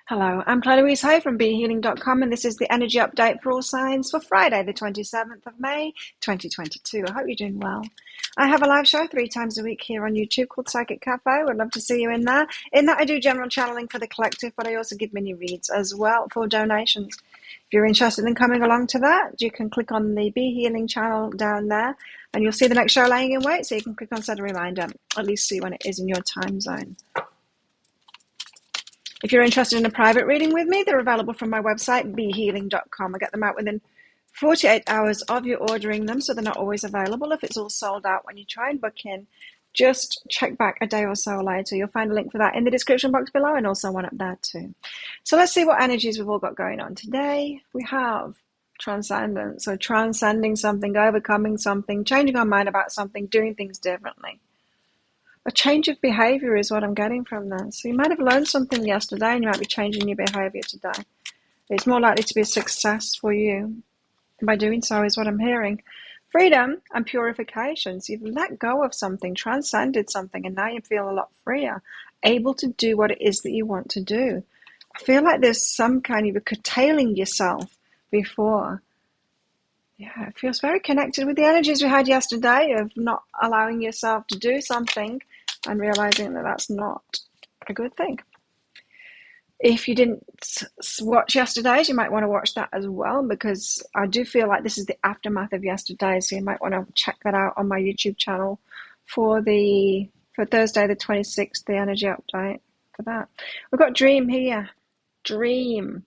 Hello, I'm Claire Louise Hay from BeHealing.com, and this is the energy update for all signs for Friday, the 27th of May, 2022. I hope you're doing well. I have a live show 3 times a week here on YouTube called Psychic Cafe. Would love to see you in there. In that, I do general channeling for the collective, but I also give mini reads as well for donations. If you're interested in coming along to that, you can click on the Be Healing channel down there, and you'll see the next show laying in wait, so you can click on set a reminder, at least see when it is in your time zone. If you're interested in a private reading with me, they're available from my website, behealing.com. I get them out within 48 hours of you ordering them, so they're not always available. If it's all sold out when you try and book in, just check back a day or so later. You'll find a link for that in the description box below and also one up there too. So let's see what energies we've all got going on. Today, we have transcendence, so transcending something, overcoming something, changing our mind about something, doing things differently. A change of behavior is what I'm getting from this. So you might have learned something yesterday and you might be changing your behavior today. It's more likely to be a success for you by doing so is what I'm hearing. Freedom and purification. So you've let go of something, transcended something, and now you feel a lot freer, able to do what it is that you want to do. I feel like there's some kind of curtailing yourself before. Yeah, it feels very connected with the energies we had yesterday of not allowing yourself to do something and realizing that that's not a good thing. If you didn't watch yesterday's, you might want to watch that as well, because I do feel like this is the aftermath of yesterday, so you might want to check that out on my YouTube channel for Thursday the 26th, the energy update for that. We've got dream here. Dream.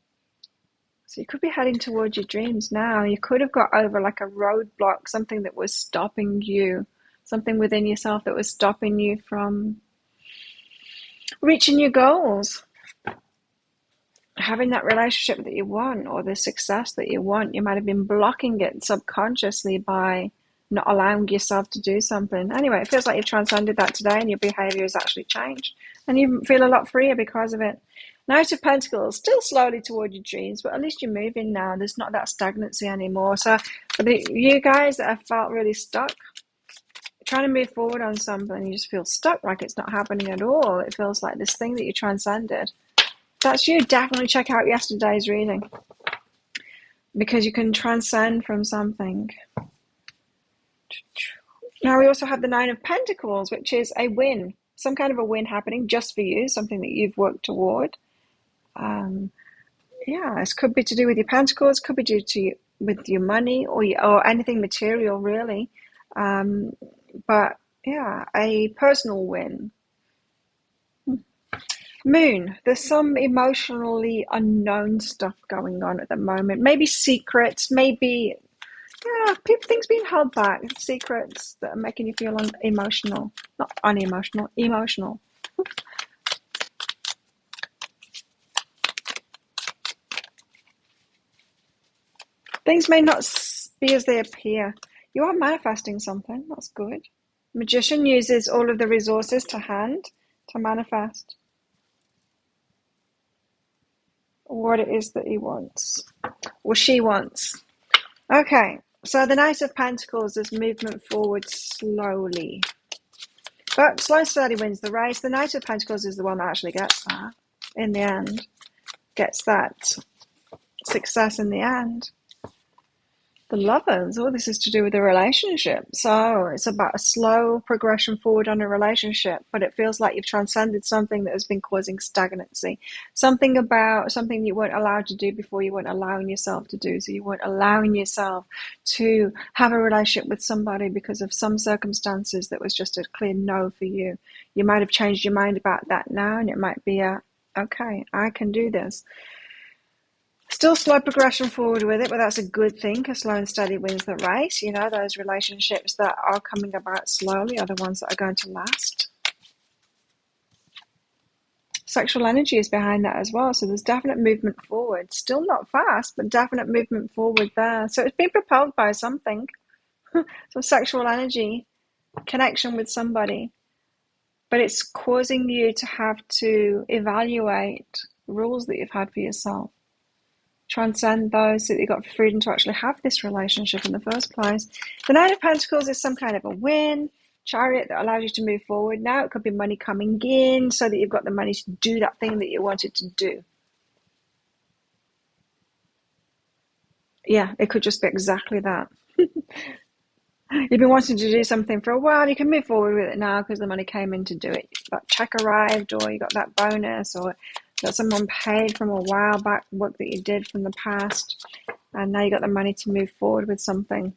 So you could be heading towards your dreams now. You could have got over like a roadblock, something that was stopping you, something within yourself that was stopping you from reaching your goals. Having that relationship that you want or the success that you want, you might have been blocking it subconsciously by not allowing yourself to do something. Anyway, it feels like you've transcended that today and your behavior has actually changed and you feel a lot freer because of it. Knight of Pentacles, still slowly toward your dreams, but at least you're moving now. There's not that stagnancy anymore. So for you guys that have felt really stuck, trying to move forward on something, you just feel stuck, like it's not happening at all. It feels like this thing that you transcended. That's you. Definitely check out yesterday's reading, because you can transcend from something. Now we also have the Nine of Pentacles, which is a win, some kind of a win happening just for you, something that you've worked toward. This could be to do with your pentacles, could be due to with your money or anything material, really. But yeah, a personal win. Moon, there's some emotionally unknown stuff going on at the moment. Maybe secrets, maybe things being held back, secrets that are making you feel emotional, not unemotional, emotional. Things may not be as they appear. You are manifesting something. That's good. Magician uses all of the resources to hand to manifest what it is that he wants or she wants. Okay, so the Knight of Pentacles is movement forward slowly. But slow steady wins the race. The Knight of Pentacles is the one that actually gets that in the end. Gets that success in the end. The Lovers, this is to do with a relationship. So it's about a slow progression forward on a relationship, but it feels like you've transcended something that has been causing stagnancy. Something you weren't allowed to do before, you weren't allowing yourself to do. So you weren't allowing yourself to have a relationship with somebody because of some circumstances that was just a clear no for you. You might have changed your mind about that now, and it might be okay, I can do this. Still slow progression forward with it, but that's a good thing, because slow and steady wins the race. You know, those relationships that are coming about slowly are the ones that are going to last. Sexual energy is behind that as well, so there's definite movement forward. Still not fast, but definite movement forward there. So it's being propelled by something. Some sexual energy, connection with somebody. But it's causing you to have to evaluate rules that you've had for yourself. Transcend those so that you've got freedom to actually have this relationship in the first place. The Nine of Pentacles is some kind of a win. Chariot that allows you to move forward. Now it could be money coming in so that you've got the money to do that thing that you wanted to do. Yeah, it could just be exactly that. You've been wanting to do something for a while, you can move forward with it now because the money came in to do it. That check arrived, or you got that bonus, or that someone paid from a while back work that you did from the past, and now you got the money to move forward with something.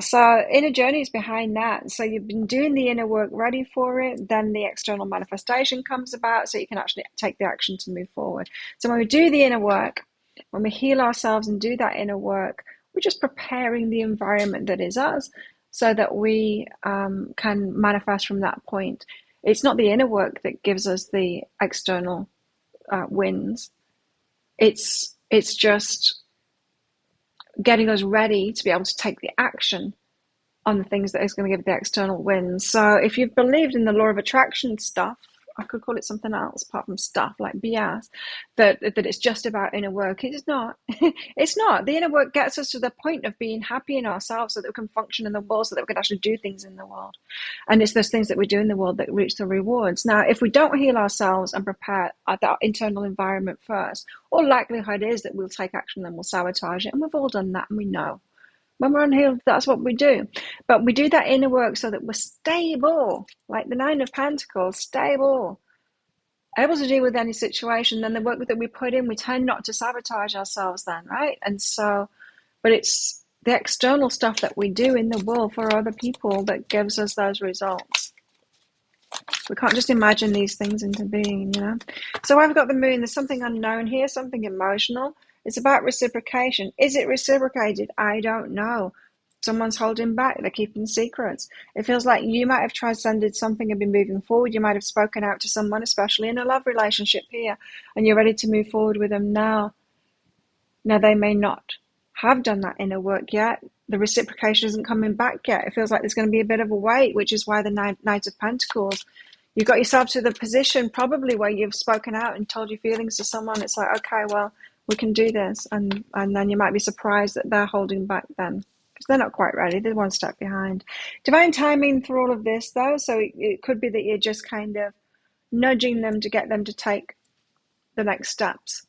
So inner journey is behind that. So you've been doing the inner work ready for it, then the external manifestation comes about so you can actually take the action to move forward. So when we do the inner work, when we heal ourselves and do that inner work, we're just preparing the environment that is us so that we can manifest from that point. It's not the inner work that gives us the external wins. It's just getting us ready to be able to take the action on the things that is going to give the external wins. So if you've believed in the law of attraction stuff, I could call it something else apart from stuff like BS, that it's just about inner work. It's not. It's not. The inner work gets us to the point of being happy in ourselves so that we can function in the world, so that we can actually do things in the world. And it's those things that we do in the world that reach the rewards. Now, if we don't heal ourselves and prepare that internal environment first, all likelihood is that we'll take action and we'll sabotage it. And we've all done that, and we know. When we're unhealed, that's what we do. But we do that inner work so that we're stable, like the Nine of Pentacles, stable, able to deal with any situation. Then the work that we put in, we tend not to sabotage ourselves then, right? And so, but it's the external stuff that we do in the world for other people that gives us those results. We can't just imagine these things into being, you know? So I've got the moon. There's something unknown here, something emotional. It's about reciprocation. Is it reciprocated? I don't know. Someone's holding back. They're keeping secrets. It feels like you might have transcended something and been moving forward. You might have spoken out to someone, especially in a love relationship here, and you're ready to move forward with them now. Now, they may not have done that inner work yet. The reciprocation isn't coming back yet. It feels like there's going to be a bit of a wait, which is why the Knight of Pentacles. You got yourself to the position probably where you've spoken out and told your feelings to someone. It's like, okay, well, we can do this. And then you might be surprised that they're holding back then because they're not quite ready. They're one step behind. Divine timing for all of this, though. So it could be that you're just kind of nudging them to get them to take the next steps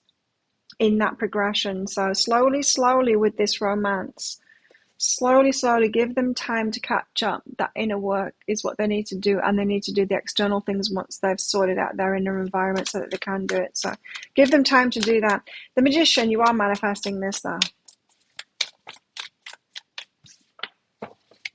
in that progression. So slowly with this romance, slowly give them time to catch up. That inner work is what they need to do, and they need to do the external things once they've sorted out their inner environment so that they can do it. So give them time to do that. The Magician, you are manifesting this though.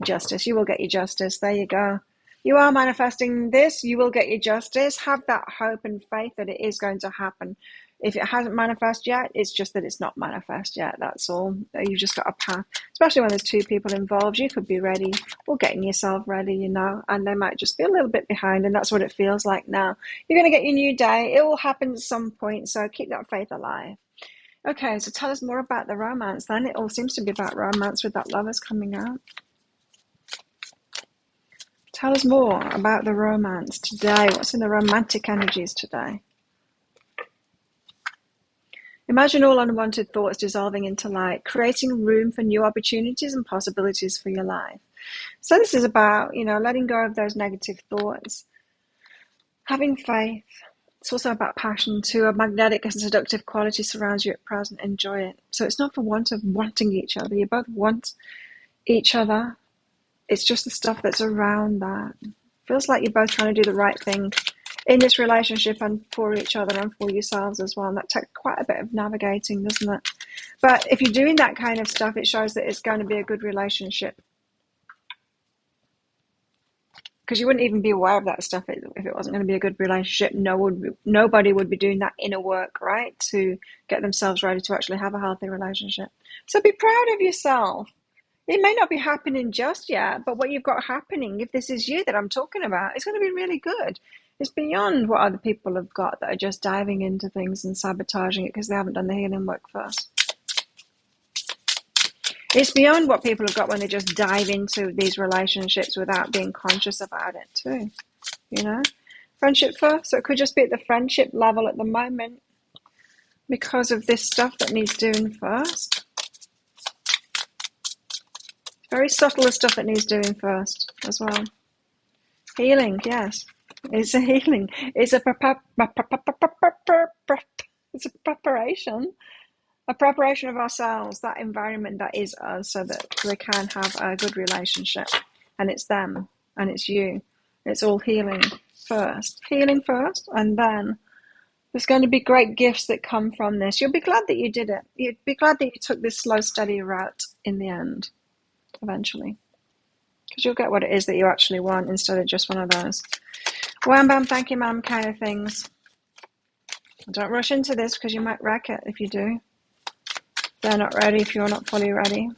Justice, you will get your justice. There you go. You are manifesting this, you will get your justice. Have that hope and faith that it is going to happen. If it hasn't manifested yet, it's just that it's not manifest yet. That's all. You've just got a path. Especially when there's two people involved, you could be ready or getting yourself ready, you know, and they might just be a little bit behind, and that's what it feels like now. You're going to get your new day. It will happen at some point, so keep that faith alive. Okay, so tell us more about the romance then. It all seems to be about romance with that Lovers coming out. Tell us more about the romance today. What's in the romantic energies today? Imagine all unwanted thoughts dissolving into light, creating room for new opportunities and possibilities for your life. So this is about, you know, letting go of those negative thoughts, having faith. It's also about passion too. A magnetic and seductive quality surrounds you at present. Enjoy it. So it's not for want of wanting each other. You both want each other. It's just the stuff that's around that. Feels like you're both trying to do the right thing in this relationship and for each other and for yourselves as well. And that takes quite a bit of navigating, doesn't it? But if you're doing that kind of stuff, it shows that it's going to be a good relationship. Because you wouldn't even be aware of that stuff if it wasn't going to be a good relationship. Nobody would be doing that inner work, right, to get themselves ready to actually have a healthy relationship. So be proud of yourself. It may not be happening just yet, but what you've got happening, if this is you that I'm talking about, it's going to be really good. It's beyond what other people have got that are just diving into things and sabotaging it because they haven't done the healing work first. It's beyond what people have got when they just dive into these relationships without being conscious about it too, you know? Friendship first, so it could just be at the friendship level at the moment because of this stuff that needs doing first. Very subtle stuff that needs doing first as well. Healing, yes. It's a healing. It's a preparation. A preparation of ourselves, that environment that is us, so that we can have a good relationship. And it's them, and it's you. It's all healing first, and then there's going to be great gifts that come from this. You'll be glad that you did it. You'd be glad that you took this slow, steady route in the end, eventually. Because you'll get what it is that you actually want instead of just one of those wham bam, thank you ma'am kind of things. Don't rush into this because you might wreck it if you do. They're not ready if you're not fully ready.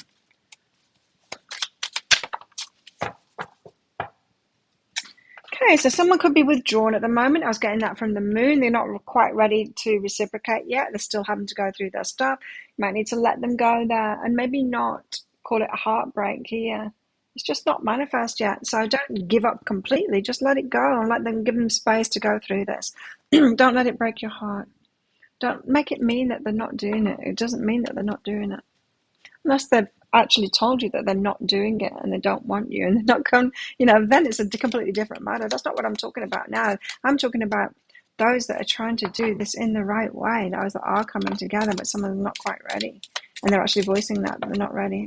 Okay, so someone could be withdrawn at the moment. I was getting that from the moon. They're not quite ready to reciprocate yet. They're still having to go through their stuff. You might need to let them go there and maybe not call it a heartbreak here. It's just not manifest yet. So don't give up completely. Just let it go and let them, give them space to go through this. Don't let it break your heart. Don't make it mean that they're not doing it. It doesn't mean that they're not doing it. Unless they've actually told you that they're not doing it and they don't want you and they're not going, then it's a completely different matter. That's not what I'm talking about now. I'm talking about those that are trying to do this in the right way, those that are coming together, but some of them are not quite ready. And they're actually voicing that they're not ready.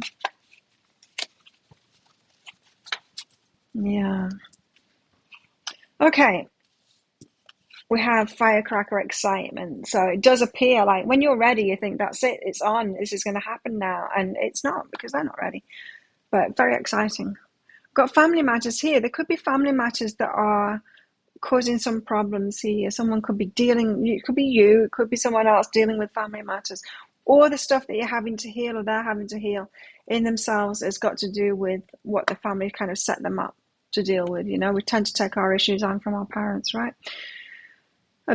Yeah. Okay. We have firecracker excitement. So it does appear like when you're ready, you think that's it, it's on, this is going to happen now. And it's not, because they're not ready. But very exciting. Got family matters here. There could be family matters that are causing some problems here. Someone could be dealing, it could be you, it could be someone else dealing with family matters. Or the stuff that you're having to heal or they're having to heal in themselves has got to do with what the family kind of set them up to deal with. We tend to take our issues on from our parents, right?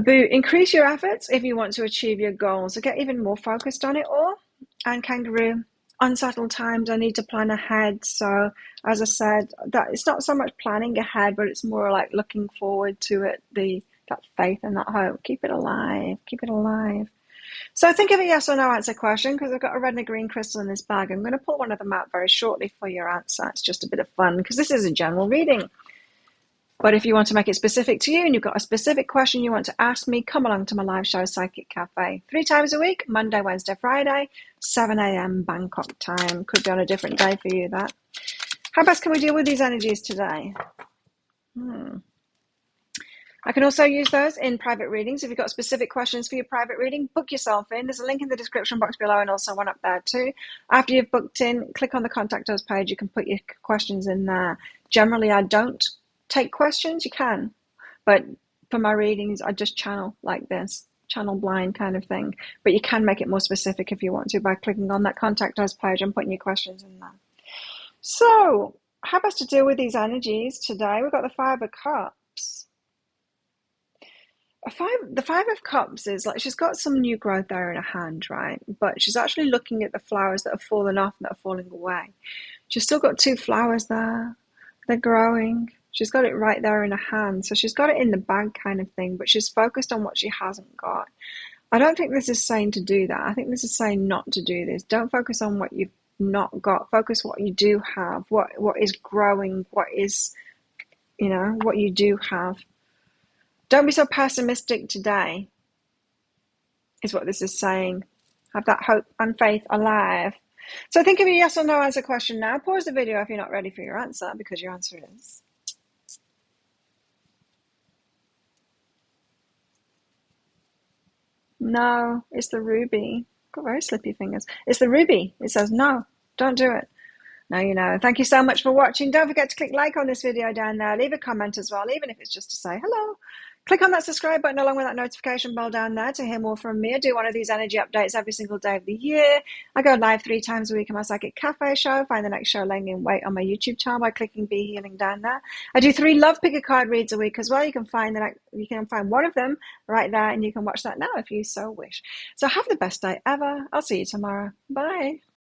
Increase your efforts if you want to achieve your goals. So get even more focused on it all. And kangaroo, unsettled times, I need to plan ahead. So as I said, that it's not so much planning ahead, but it's more like looking forward to it, that faith and that hope. Keep it alive. Keep it alive. So think of a yes or no answer question, because I've got a red and a green crystal in this bag. I'm going to pull one of them out very shortly for your answer. It's just a bit of fun because this is a general reading. But if you want to make it specific to you and you've got a specific question you want to ask me, come along to my live show, Psychic Cafe. 3 times a week, Monday, Wednesday, Friday, 7 a.m. Bangkok time. Could be on a different day for you, that. How best can we deal with these energies today? I can also use those in private readings. If you've got specific questions for your private reading, book yourself in. There's a link in the description box below and also one up there too. After you've booked in, click on the Contact Us page. You can put your questions in there. Generally, I don't take questions. You can, but for my readings I just channel like this, channel blind kind of thing, but you can make it more specific if you want to by clicking on that Contact Us page and putting your questions in there. So how best to deal with these energies today? We've got the Five of Cups. The Five of Cups is like she's got some new growth there in her hand, right? But she's actually looking at the flowers that have fallen off and that are falling away. She's still got 2 flowers there. They're growing. She's got it right there in her hand. So she's got it in the bag kind of thing, but she's focused on what she hasn't got. I don't think this is saying to do that. I think this is saying not to do this. Don't focus on what you've not got. Focus what you do have, what is growing, what is, what you do have. Don't be so pessimistic today, is what this is saying. Have that hope and faith alive. So think of a yes or no answer question now. Pause the video if you're not ready for your answer, because your answer is... No, it's the ruby. Got very slippy fingers. It's the ruby. It says no, don't do it. Now you know. Thank you so much for watching. Don't forget to click like on this video down there. Leave a comment as well, even if it's just to say hello. Click on that subscribe button along with that notification bell down there to hear more from me. I do one of these energy updates every single day of the year. I go live 3 times a week on my Psychic Cafe show. Find the next show laying in wait on my YouTube channel by clicking Be Healing down there. I do 3 Love Picker card reads a week as well. You can find one of them right there, and you can watch that now if you so wish. So have the best day ever. I'll see you tomorrow. Bye.